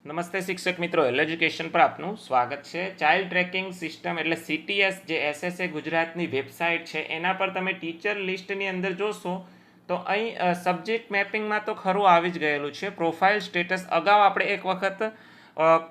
નમસ્તે શિક્ષક મિત્રો, એલ એજ્યુકેશન પર આપનું સ્વાગત છે. ચાઇલ્ડ ટ્રેકિંગ સિસ્ટમ એટલે CTS જે SSA ગુજરાતની વેબસાઇટ છે એના પર તમે ટીચર લિસ્ટની અંદર જોશો તો અહીં સબ્જેક્ટ મેપિંગમાં તો ખરું આવી જ ગયેલું છે. પ્રોફાઇલ સ્ટેટસ અગાઉ આપણે એક વખત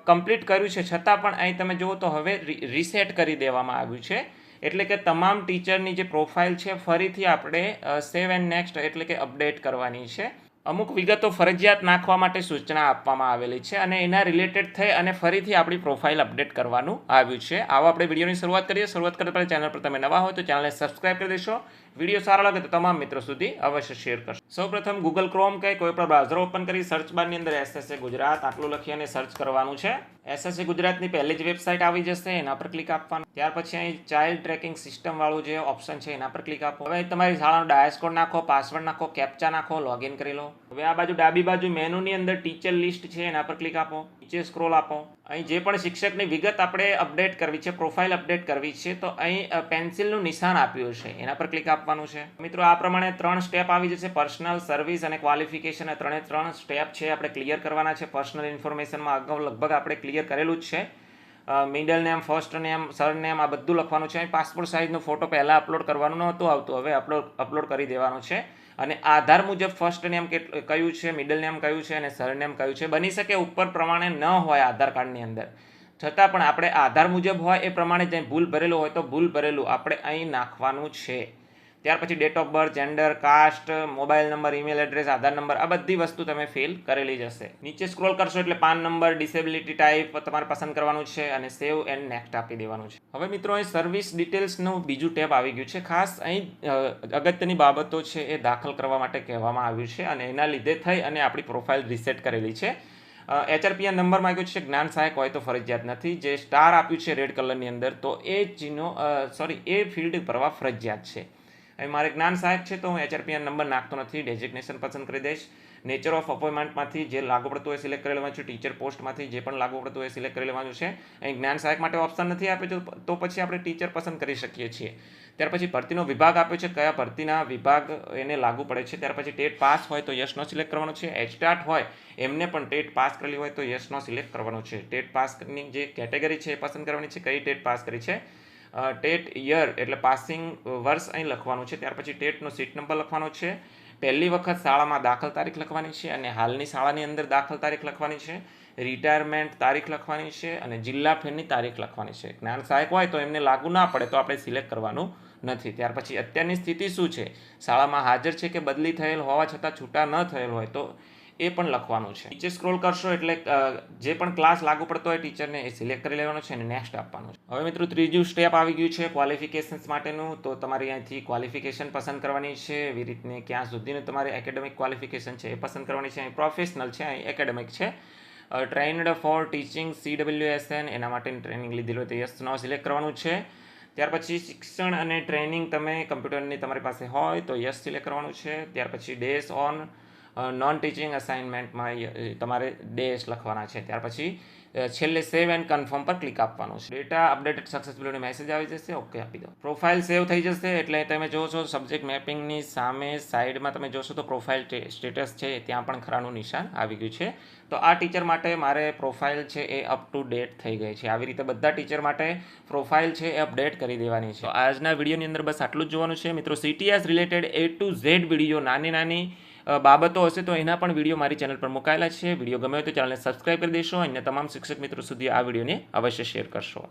કમ્પ્લીટ કર્યું છે, છતાં પણ અહીં તમે જુઓ તો હવે રીસેટ કરી દેવામાં આવ્યું છે. એટલે કે તમામ ટીચરની જે પ્રોફાઇલ છે ફરીથી આપણે સેવ એન્ડ નેક્સ્ટ એટલે કે અપડેટ કરવાની છે. અમુક વિગતો ફરજિયાત નાખવા માટે સૂચના આપવામાં આવેલી છે અને એના રિલેટેડ થઈ અને ફરીથી આપણી પ્રોફાઇલ અપડેટ કરવાનું આવ્યું છે. આવો આપણે વિડીયોની શરૂઆત કરીએ. શરૂઆત કરતા પહેલાં ચેનલ પર તમે નવા હોય તો ચેનલને સબસ્ક્રાઇબ કરી દેશો. વિડીયો સારો લાગે તો તમામ મિત્રો સુધી અવશ્ય શેર કરશો. સૌપ્રથમ ગૂગલ ક્રોમ કે કોઈ પણ બ્રાઉઝર ઓપન કરી સર્ચ બારની અંદર SSA ગુજરાત આટલું લખી અને સર્ચ કરવાનું છે. SSA ગુજરાતની પહેલી જ વેબસાઇટ આવી જશે, એના પર ક્લિક આપવાનું. ત્યાર પછી અહીં ચાઇલ્ડ ટ્રેકિંગ સિસ્ટમ વાળું જે ઓપ્શન છે એના પર ક્લિક આપો. હવે તમારી શાળાનો ડાયસ કોડ નાખો, પાસવર્ડ નાખો, કેપ્ચા નાખો, લોગિન કરી લો. હવે આ બાજુ ડાબી બાજુ મેનુની અંદર ટીચર લિસ્ટ છે એના પર ક્લિક આપો. નીચે સ્ક્રોલ આપો. અહીં જે પણ શિક્ષકની વિગત આપણે અપડેટ કરવી છે, પ્રોફાઇલ અપડેટ કરવી છે, તો અહીં પેન્સિલનું નિશાન આપ્યું છે એના પર ક્લિક આપવાનું છે. મિત્રો આ પ્રમાણે 3 સ્ટેપ આવી જશે: પર્સનલ, સર્વિસ અને ક્વોલિફિકેશન. ત્રણે 3 સ્ટેપ છે આપણે ક્લિયર કરવાના છે. પર્સનલ ઇન્ફોર્મેશનમાં અગાઉ લગભગ આપણે ક્લિયર કરેલું જ છે. Middle name, first name, sir name આ બધું લખવાનું છે. પાસપોર્ટ સાઇઝનો ફોટો પહેલાં અપલોડ કરવાનું નહોતું આવતું, હવે અપલોડ કરી દેવાનું છે. અને આધાર મુજબ ફર્સ્ટ નેમ કયું છે, મિડલ નેમ કયું છે અને સર નેમ કયું છે. બની શકે ઉપર પ્રમાણે ન હોય આધાર કાર્ડની અંદર, છતાં પણ આપણે આધાર મુજબ હોય એ પ્રમાણે જે ભૂલ ભરેલું હોય તો ભૂલ ભરેલું આપણે અહીં નાખવાનું છે. ત્યાર પછી date of birth, gender, caste, mobile number, email address, Aadhaar number આ બધી વસ્તુ તમે ફિલ કરેલી જશે. નીચે સ્ક્રોલ કરશો એટલે પાન નંબર, ડિસેબિલિટી ટાઈપ તમારે પસંદ કરવાનું છે અને સેવ એન્ડ નેક્સ્ટ આપી દેવાનું છે. હવે મિત્રો અહીં સર્વિસ ડિટેલ્સનું બીજું ટેબ આવી ગયું છે. ખાસ અહીં અગત્યની બાબતો છે એ દાખલ કરવા માટે કહેવામાં આવ્યું છે અને એના લીધે થઈ અને આપણી પ્રોફાઇલ રીસેટ કરેલી છે. HRPN નંબર માંગ્યો છે. જ્ઞાન સહાયક હોય તો ફરજિયાત નથી. જે સ્ટાર આપ્યું છે રેડ કલરની અંદર તો એ ફિલ્ડ ભરવા ફરજિયાત છે. અહીં મારે જ્ઞાન સહાયક છે તો હું HRPN નંબર નાખતો નથી, ડેઝિગ્નેશન પસંદ કરી દઈશ. નેચર ઓફ અપોઇન્ટમેન્ટમાંથી જે લાગુ પડતું હોય સિલેક્ટ કરી લેવાનું છે. ટીચર પોસ્ટમાંથી જે પણ લાગુ પડતું હોય સિલેક્ટ કરી લેવાનું છે. અહીં જ્ઞાન સહાયક માટે ઓપ્શન નથી આપ્યો તો પછી આપણે ટીચર પસંદ કરી શકીએ છીએ. ત્યાર પછી ભરતીનો વિભાગ આપ્યો છે, કયા ભરતીના વિભાગ એને લાગુ પડે છે. ત્યાર પછી ટેટ પાસ હોય તો યસનો સિલેક્ટ કરવાનો છે. એચટાટ હોય એમને પણ ટેટ પાસ કરેલી હોય તો યસનો સિલેક્ટ કરવાનો છે. ટેટ પાસની જે કેટેગરી છે એ પસંદ કરવાની છે, કઈ ટેટ પાસ કરી છે. ટેટ યર એટલે પાસિંગ વર્ષ અહીં લખવાનું છે. ત્યાર પછી ટેટનો સીટ નંબર લખવાનો છે. પહેલી વખત શાળામાં દાખલ તારીખ લખવાની છે અને હાલની શાળાની અંદર દાખલ તારીખ લખવાની છે. રિટાયરમેન્ટ તારીખ લખવાની છે અને જિલ્લા ફેરની તારીખ લખવાની છે. જ્ઞાન સહાયક હોય તો એમને લાગુ ના પડે તો આપણે સિલેક્ટ કરવાનું નથી. ત્યાર પછી અત્યારની સ્થિતિ શું છે, શાળામાં હાજર છે કે બદલી થયેલ હોવા છતાં છૂટા ન થયેલ હોય તો એ પણ લખવાનું છે. નીચે સ્ક્રોલ કરશો એટલે જે પણ ક્લાસ લાગુ પડતો હોય ટીચરને એ સિલેક્ટ કરી લેવાનો છે અને નેક્સ્ટ આપવાનું છે. હવે મિત્રો ત્રીજું સ્ટેપ આવી ગયું છે ક્વોલિફિકેશન્સ માટેનું. તો તમારે અહીંથી ક્વોલિફિકેશન પસંદ કરવાની છે. એવી રીતને ક્યાં સુધીનું તમારે એકેડેમિક ક્વોલિફિકેશન છે એ પસંદ કરવાની છે. અહીં પ્રોફેશનલ છે, અહીં એકેડેમિક છે. ટ્રેન્ડ ફોર ટીચિંગ CWSN એના માટેની ટ્રેનિંગ લીધેલી હોય તો યસનો સિલેક્ટ કરવાનું છે. ત્યાર પછી શિક્ષણ અને ટ્રેનિંગ તમે કમ્પ્યુટરની તમારી પાસે હોય તો યસ સિલેક્ટ કરવાનું છે. ત્યાર પછી ડેઝ ઓન નોન ટીચિંગ અસાઇનમેન્ટમાં તમારે ડેસ લખવાના છે. ત્યાર પછી છેલ્લે સેવ એન્ડ કન્ફર્મ પર ક્લિક આપવાનું છે. ડેટા અપડેટેડ સક્સેસફુલી મેસેજ આવી જશે, ઓકે આપી દો. પ્રોફાઇલ સેવ થઈ જશે એટલે તમે જોશો સબ્જેક્ટ મેપિંગની સામે સાઈડમાં તમે જોશો તો પ્રોફાઇલ સ્ટેટસ છે ત્યાં પણ ખરાનું નિશાન આવી ગયું છે. તો આ ટીચર માટે મારે પ્રોફાઇલ છે એ અપ ટુ ડેટ થઈ ગઈ છે. આવી રીતે બધા ટીચર માટે પ્રોફાઇલ છે એ અપડેટ કરી દેવાની છે. તો આજના વિડીયોની અંદર બસ આટલું જ જોવાનું છે મિત્રો. CTS related A to Z video નાની બાબતો હશે તો એના પણ વિડીયો મારી ચેનલ પર મુકાયેલા છે. વિડીયો ગમે હોય તો ચેનલને સબસ્ક્રાઇબ કરી દેશો અને તમામ શિક્ષક મિત્રો સુધી આ વિડીયોને અવશ્ય શેર કરશો.